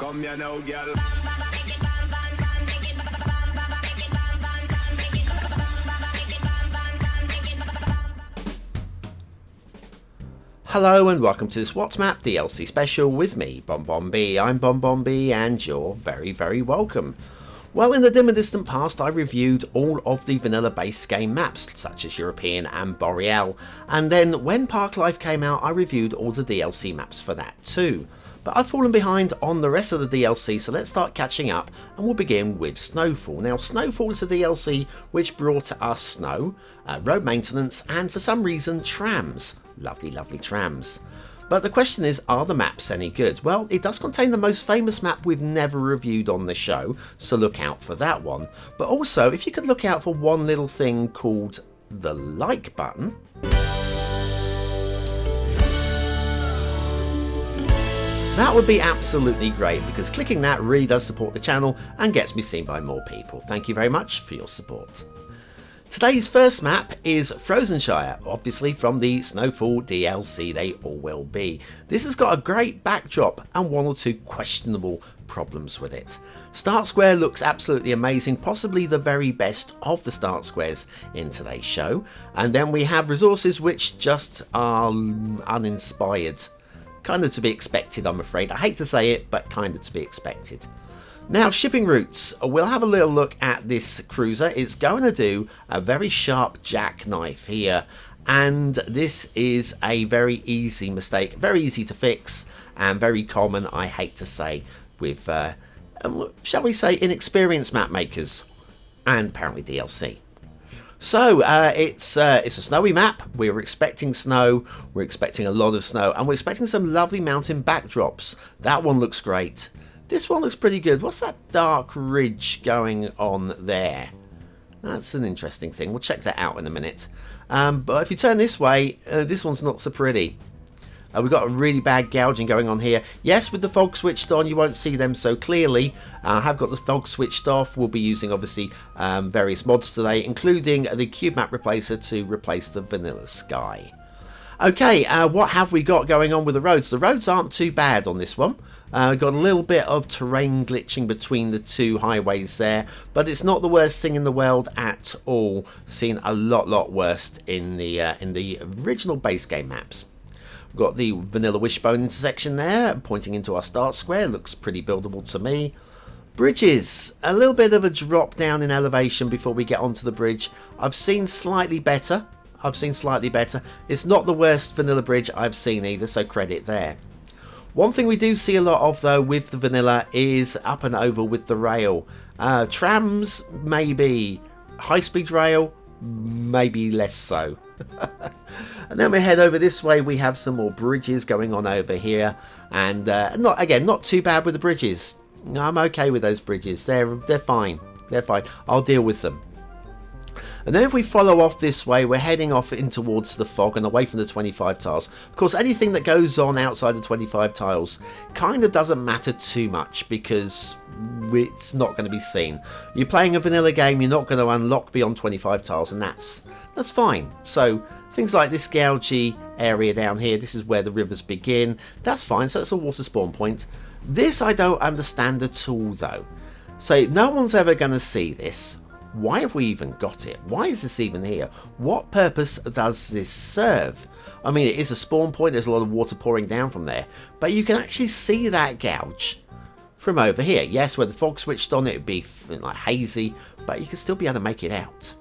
Come here now, girl. Hello and welcome to this What's Map DLC special with me, BonBonB. I'm BonBonB and you're very welcome. Well, in the dim and distant past I reviewed all of the vanilla base game maps such as European and Boreal, and then when Park Life came out I reviewed all the DLC maps for that too. But I've fallen behind on the rest of the DLC, so let's start catching up and we'll begin with Snowfall. Now Snowfall is a DLC which brought us snow, road maintenance and for some reason trams. Lovely trams. But the question is, are the maps any good? Well, it does contain the most famous map we've never reviewed on the show, so look out for that one. But also, if you could look out for one little thing called the like button. That would be absolutely great, because clicking that really does support the channel and gets me seen by more people. Thank you very much for your support. Today's first map is Frozenshire, obviously from the Snowfall DLC, they all will be. This has got a great backdrop and one or two questionable problems with it. Start Square looks absolutely amazing, possibly the very best of the start squares in today's show. And then we have resources which just are uninspired. Kind of to be expected, I'm afraid. I hate to say it, but kind of to be expected. Now, shipping routes. We'll have a little look at this cruiser. It's going to do a very sharp jackknife here, and this is a very easy mistake, very easy to fix, and very common, I hate to say, with, shall we say, inexperienced map makers, and apparently DLC. So, it's a snowy map. We're expecting snow, we're expecting a lot of snow, and we're expecting some lovely mountain backdrops. That one looks great. This one looks pretty good. What's that dark ridge going on there? That's an interesting thing. We'll check that out in a minute. But if you turn this way, this one's not so pretty. We've got a really bad gouging going on here. Yes, with the fog switched on, you won't see them so clearly. I have got the fog switched off. We'll be using, obviously, various mods today, including the cube map replacer to replace the vanilla sky. Okay, what have we got going on with the roads? The roads aren't too bad on this one. Got a little bit of terrain glitching between the two highways there, but it's not the worst thing in the world at all. Seen a lot worse in the original base game maps. We've got the vanilla wishbone intersection there, pointing into our start square. Looks pretty buildable to me. Bridges, a little bit of a drop down in elevation before we get onto the bridge. I've seen slightly better. It's not the worst vanilla bridge I've seen either, so credit there. One thing we do see a lot of though with the vanilla is up and over with the rail. Trams, maybe. High-speed rail, maybe less so. And then we head over this way. We have some more bridges going on over here. And not too bad with the bridges. I'm okay with those bridges. They're fine. They're fine. I'll deal with them. And then if we follow off this way, we're heading off in towards the fog and away from the 25 tiles. Of course, anything that goes on outside the 25 tiles kind of doesn't matter too much because it's not going to be seen. You're playing a vanilla game, you're not going to unlock beyond 25 tiles, and that's fine. So things like this gougy area down here, this is where the rivers begin. That's fine, so it's a water spawn point. This I don't understand at all though. So no one's ever going to see this. Why have we even got it? Why is this even here? What purpose does this serve? I mean, it is a spawn point. There's a lot of water pouring down from there. But you can actually see that gouge from over here. Yes, where the fog switched on, it would be like hazy. But you can still be able to make it out.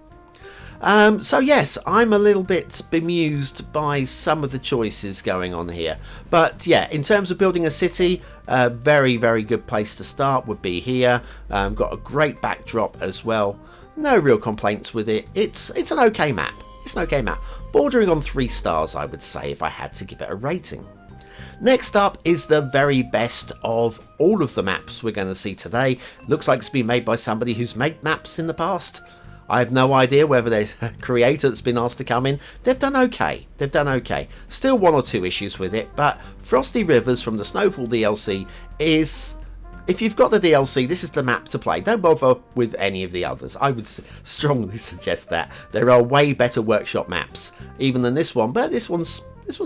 So yes, I'm a little bit bemused by some of the choices going on here. But yeah, in terms of building a city, a very good place to start would be here. Got a great backdrop as well. No real complaints with it. It's an okay map. It's an okay map. Bordering on 3 stars, I would say, if I had to give it a rating. Next up is the very best of all of the maps we're going to see today. Looks like it's been made by somebody who's made maps in the past. I have no idea whether there's a creator that's been asked to come in. They've done okay. Still 1 or 2 issues with it, but Frosty Rivers from the Snowfall DLC is if you've got the DLC, this is the map to play. Don't bother with any of the others. I would strongly suggest that. There are way better workshop maps even than this one, but this one's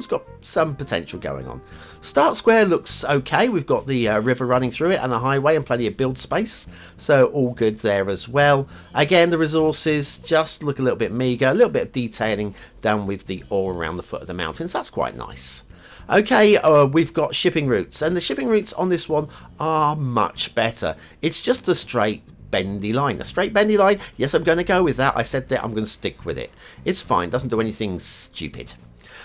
got some potential going on. Start square looks okay. We've got the river running through it and a highway and plenty of build space, so all good there as well. Again, the resources just look a little bit meager, a little bit of detailing down with the ore around the foot of the mountains. That's quite nice. Okay, we've got shipping routes, and the shipping routes on this one are much better. It's just a straight bendy line. A straight bendy line, yes, I'm going to go with that. I said that, I'm going to stick with it. It's fine, doesn't do anything stupid.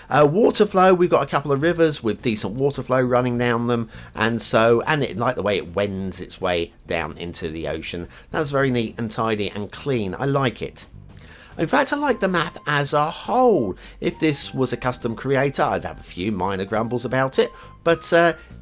Water flow, we've got a couple of rivers with decent water flow running down them, and it like the way it wends its way down into the ocean. That's very neat and tidy and clean. I like it. In fact, I like the map as a whole. If this was a custom creator, I'd have a few minor grumbles about it, but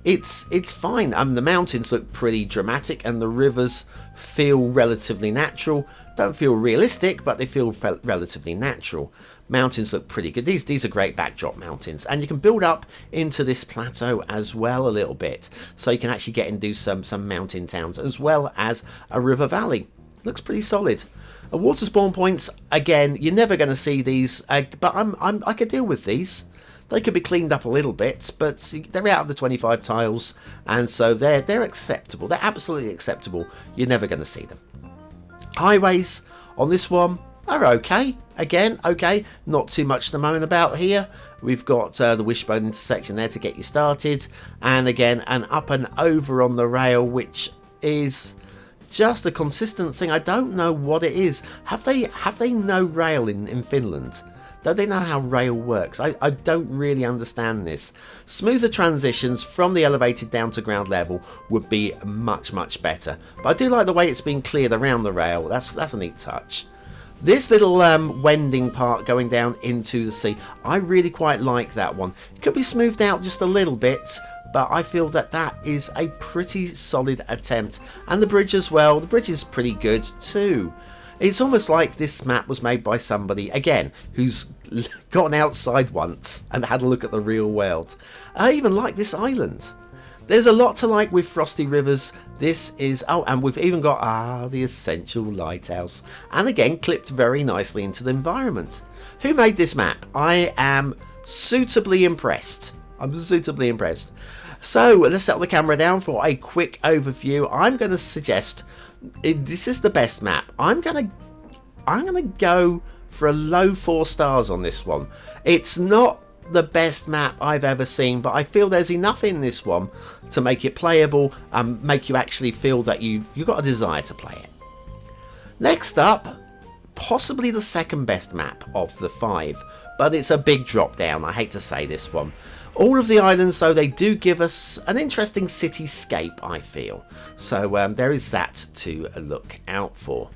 it's fine. The mountains look pretty dramatic and the rivers feel relatively natural. Don't feel realistic, but they feel relatively natural. Mountains look pretty good. These are great backdrop mountains, and you can build up into this plateau as well a little bit, so you can actually get and do some mountain towns as well as a river valley. Looks pretty solid. Water spawn points, again, you're never going to see these, but I could deal with these. They could be cleaned up a little bit, but they're out of the 25 tiles, and so they're acceptable. They're absolutely acceptable. You're never going to see them. Highways on this one are okay. Again, okay, not too much to moan about here. We've got the wishbone intersection there to get you started, and again, an up and over on the rail, which is just a consistent thing. I don't know what it is. Have they no rail in Finland? Don't they know how rail works? I don't really understand this. Smoother transitions from the elevated down to ground level would be much, much better. But I do like the way it's been cleared around the rail. That's a neat touch. This little wending part going down into the sea, I really quite like that one. It could be smoothed out just a little bit, but I feel that is a pretty solid attempt. And the bridge as well. The bridge is pretty good too. It's almost like this map was made by somebody, again, who's gone outside once and had a look at the real world. I even like this island. There's a lot to like with Frosty Rivers. This is, oh, and we've even got, the Essential Lighthouse. And again, clipped very nicely into the environment. Who made this map? I am suitably impressed. I'm suitably impressed. So let's set the camera down for a quick overview. I'm going to suggest this is the best map. I'm gonna go for a low 4 stars on this one. It's not the best map I've ever seen, but I feel there's enough in this one to make it playable and make you actually feel that you've got a desire to play it. Next up, possibly the second best map of the 5, but it's a big drop down. I hate to say this one. All of the islands, though, they do give us an interesting cityscape, I feel. So there is that to look out for.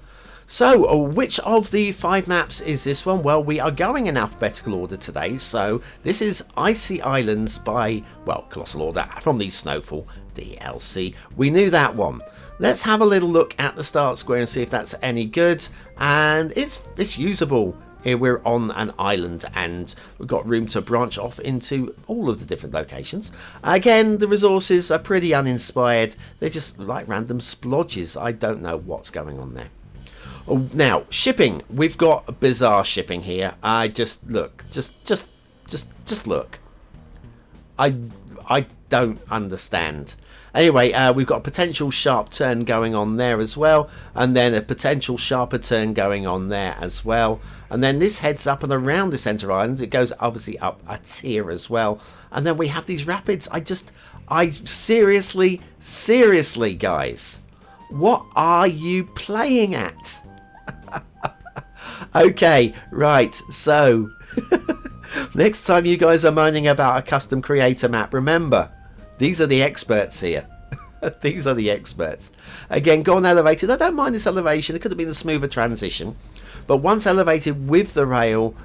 So, which of the 5 maps is this one? Well, we are going in alphabetical order today. So, this is Icy Islands by, well, Colossal Order from the Snowfall DLC. We knew that one. Let's have a little look at the start square and see if that's any good. And it's usable. Here we're on an island and we've got room to branch off into all of the different locations. Again, the resources are pretty uninspired. They're just like random splodges. I don't know what's going on there. Oh, now, shipping. We've got bizarre shipping here. I just look. Just look. I don't understand. Anyway, we've got a potential sharp turn going on there as well, and then a potential sharper turn going on there as well, and then this heads up and around the centre island. It goes obviously up a tier as well, and then we have these rapids. I seriously, guys, what are you playing at? Okay, right, so next time you guys are moaning about a custom creator map, remember, these are the experts here. These are the experts. Again, gone elevated. I don't mind this elevation. It could have been a smoother transition. But once elevated with the rail,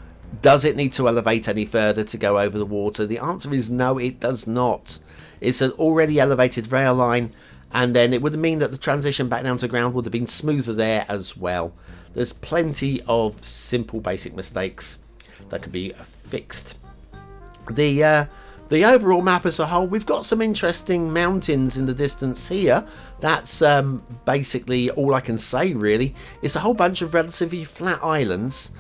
does it need to elevate any further to go over the water? The answer is no, it does not. It's an already elevated rail line. And then it would mean that the transition back down to ground would have been smoother there as well. There's plenty of simple basic mistakes that could be fixed. The The overall map as a whole, we've got some interesting mountains in the distance here. That's basically all I can say, really. It's a whole bunch of relatively flat islands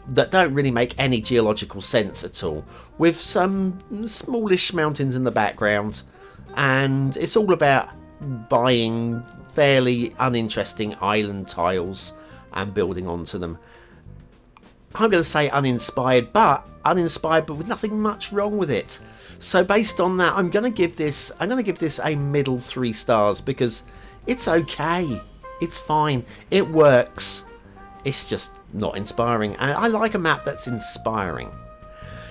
that don't really make any geological sense at all, with some smallish mountains in the background, and it's all about buying fairly uninteresting island tiles and building onto them. I'm going to say uninspired, but with nothing much wrong with it. So based on that, I'm going to give this a middle 3 stars, because it's okay, it's fine, it works. It's just not inspiring, and I like a map that's inspiring.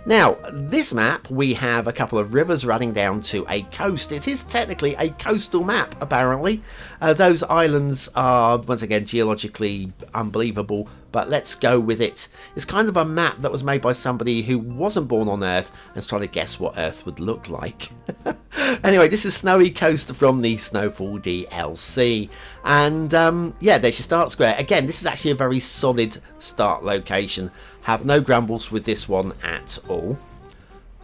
Now, this map, we have a couple of rivers running down to a coast. It is technically a coastal map, apparently. Those islands are, once again, geologically unbelievable, but let's go with it. It's kind of a map that was made by somebody who wasn't born on Earth and is trying to guess what Earth would look like. Anyway, this is Snowy Coast from the Snowfall DLC. And yeah, there's your start square. Again, this is actually a very solid start location. Have no grumbles with this one at all.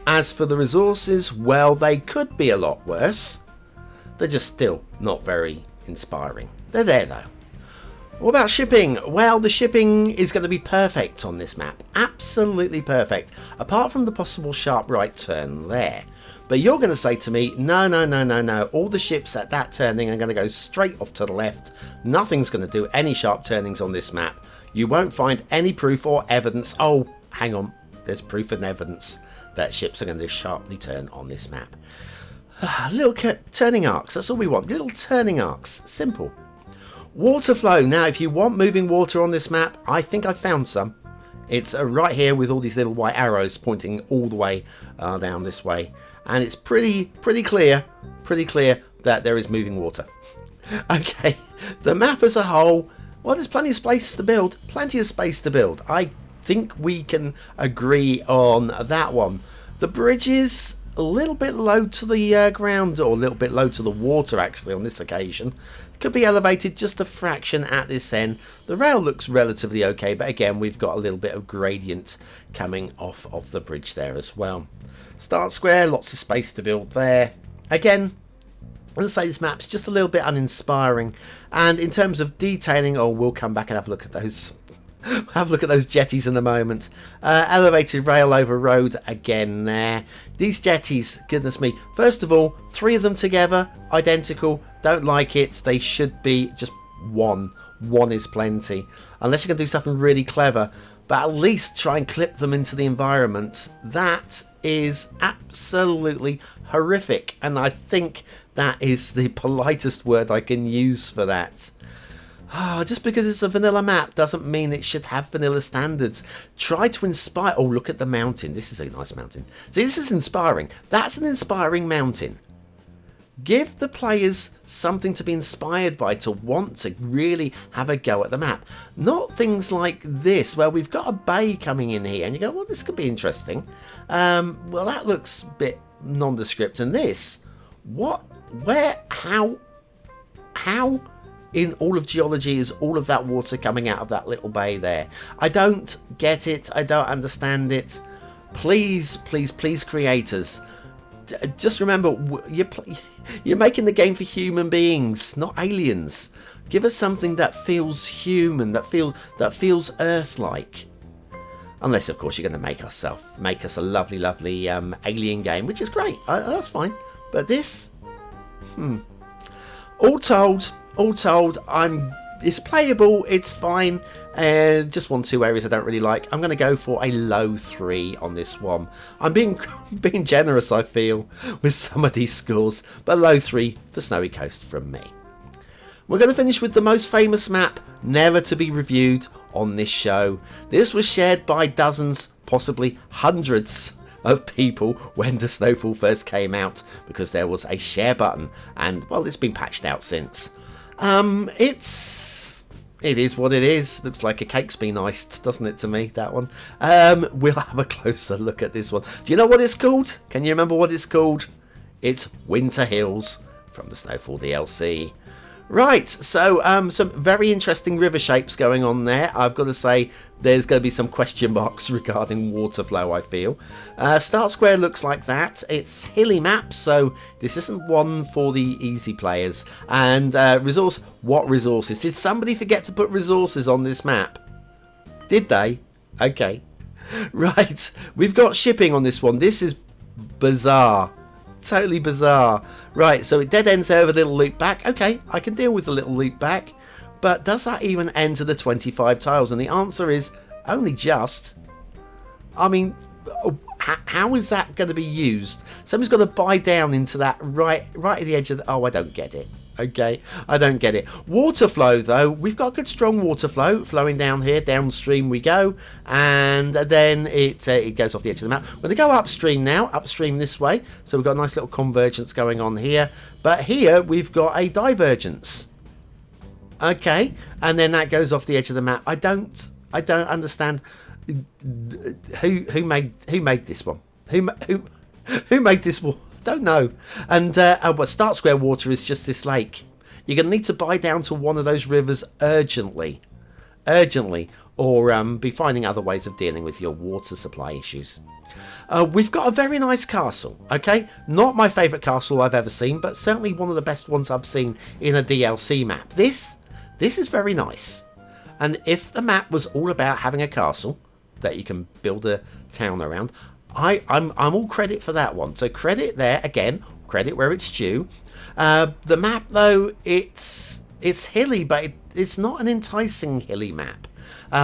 As for the resources, well, they could be a lot worse. They're just still not very inspiring. They're there though. What about shipping? Well, the shipping is going to be perfect on this map. Absolutely perfect. Apart from the possible sharp right turn there. But you're going to say to me, no, no, no, no, no. All the ships at that turning are going to go straight off to the left. Nothing's going to do any sharp turnings on this map. You won't find any proof or evidence. Oh, hang on. There's proof and evidence that ships are going to sharply turn on this map. Little turning arcs. That's all we want. Little turning arcs. Simple. Water flow. Now, if you want moving water on this map, I think I found some. It's right here with all these little white arrows pointing all the way down this way. And it's pretty clear that there is moving water. Okay, the map as a whole, well, there's plenty of space to build. Plenty of space to build. I think we can agree on that one. The bridge is a little bit low to the ground, or a little bit low to the water, actually, on this occasion. Could be elevated just a fraction at this end. The rail looks relatively okay, but again, we've got a little bit of gradient coming off of the bridge there as well. Start square, lots of space to build there. Again, I'll say this map's just a little bit uninspiring. And in terms of detailing, oh, we'll come back and have a look at those. Have a look at those jetties in a moment. Elevated rail over road again there. These jetties, goodness me. First of all, 3 of them together, identical. Don't like it. They should be just one. One is plenty. Unless you can do something really clever. But at least try and clip them into the environment. That is absolutely horrific. And I think that is the politest word I can use for that. Just because it's a vanilla map doesn't mean it should have vanilla standards. Try to inspire. Oh, look at the mountain. This is a nice mountain. See, this is inspiring. That's an inspiring mountain. Give the players something to be inspired by, to want to really have a go at the map. Not things like this, where we've got a bay coming in here, and you go, well, this could be interesting. Well, that looks a bit nondescript. And this, what, where, how in all of geology is all of that water coming out of that little bay there? I don't get it. I don't understand it. Please, please, please, creators, just remember, you're making the game for human beings, not aliens. Give us something that feels human, that feels Earth-like. Unless, of course, you're going to make us a lovely, lovely alien game, which is great. That's fine. But this, all told, it's playable, it's fine. Just 1-2 areas I don't really like. I'm going to go for a low 3 on this one. I'm being generous, I feel, with some of these scores, but low 3 for Snowy Coast from me. We're going to finish with the most famous map never to be reviewed on this show. This was shared by dozens, possibly hundreds of people when the Snowfall first came out, because there was a share button, and well, it's been patched out since. It is what it is. Looks like a cake's been iced, doesn't it, to me, that one. We'll have a closer look at this one. Do you know what it's called? Can you remember what it's called? It's Winter Hills from the Snowfall DLC. Right, so some very interesting river shapes going on there. I've got to say there's going to be some question marks regarding water flow, I feel. Start Square looks like that. It's hilly maps, so this isn't one for the easy players. And resource, what resources? Did somebody forget to put resources on this map? Did they? Okay. Right, we've got shipping on this one. This is bizarre. Totally bizarre. Right, so it dead ends there with a little loop back. Okay, I can deal with the little loop back. But does that even enter the 25 tiles? And the answer is only just. I mean, how is that going to be used? Somebody's got to buy down into that right at the edge of the... Oh, I don't get it. Okay, I don't get it. Water flow, though, we've got good strong water flow flowing down here. Downstream we go, and then it goes off the edge of the map. We're going to go upstream now, upstream this way. So we've got a nice little convergence going on here. But here we've got a divergence. Okay, and then that goes off the edge of the map. I don't understand who made this one. Who made this one? Don't know. And but Start Square water is just this lake. You're going to need to buy down to one of those rivers urgently, or be finding other ways of dealing with your water supply issues. We've got a very nice castle. Okay, not my favourite castle I've ever seen, but certainly one of the best ones I've seen in a DLC map. This is very nice. And if the map was all about having a castle that you can build a town around, I'm all credit for that one. So credit there again. Credit where it's due. The map though, it's hilly, but it's not an enticing hilly map.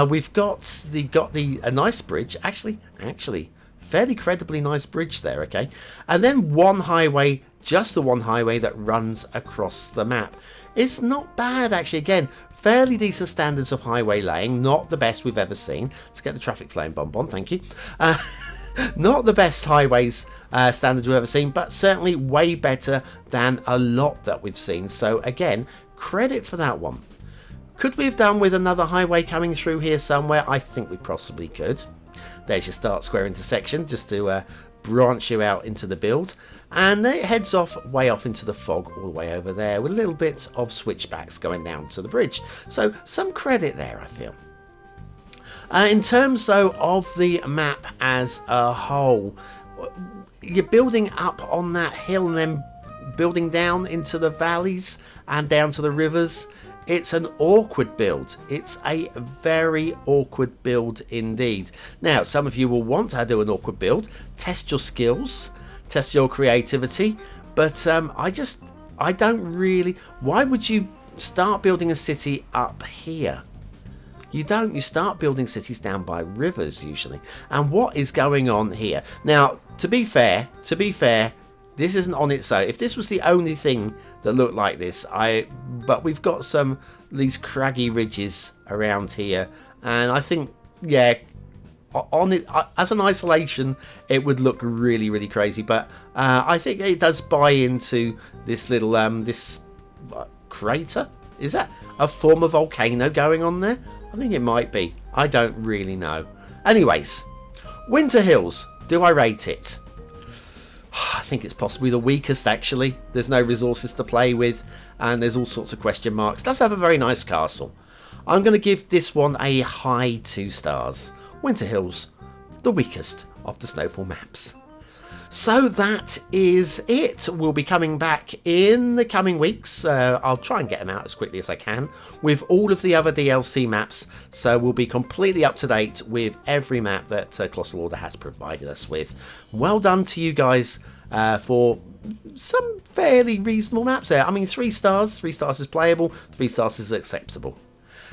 We've got a nice bridge. Actually, fairly credibly nice bridge there. Okay, and then one highway, just the one highway that runs across the map. It's not bad actually. Again, fairly decent standards of highway laying. Not the best we've ever seen. Let's get the traffic flowing, BonBonB. Thank you. Not the best highways standards we've ever seen, but certainly way better than a lot that we've seen. So again, credit for that one. Could we have done with another highway coming through here somewhere? I think we possibly could. There's your Start Square intersection, just to branch you out into the build. And then it heads way off into the fog all the way over there, with a little bit of switchbacks going down to the bridge. So some credit there, I feel. In terms, though, of the map as a whole, you're building up on that hill and then building down into the valleys and down to the rivers. It's an awkward build. It's a very awkward build indeed. Now, some of you will want to do an awkward build, test your skills, test your creativity, but I don't really... Why would you start building a city up here? You don't. You start building cities down by rivers usually. And what is going on here? Now, to be fair, this isn't on its own. If this was the only thing that looked like this, but we've got these craggy ridges around here, and I think, yeah, on it as an isolation, it would look really, really crazy. But I think it does buy into this little this crater. Is that a form of volcano going on there? I think it might be. I don't really know. Anyways, Winter Hills. Do I rate it? I think it's possibly the weakest, actually. There's no resources to play with, and there's all sorts of question marks. It does have a very nice castle. I'm going to give this one a high 2 stars. Winter Hills, the weakest of the Snowfall maps. So that is it. We'll be coming back in the coming weeks. I'll try and get them out as quickly as I can with all of the other DLC maps. So we'll be completely up to date with every map that Colossal Order has provided us with. Well done to you guys for some fairly reasonable maps there. I mean, 3 stars. 3 stars is playable. 3 stars is acceptable.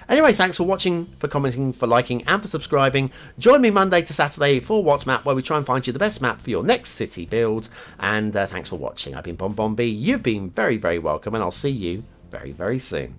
Anyway, thanks for watching, for commenting, for liking, and for subscribing. Join me Monday to Saturday for What's Map, where we try and find you the best map for your next city build. And thanks for watching. I've been BonBonB. You've been very, very welcome, and I'll see you very, very soon.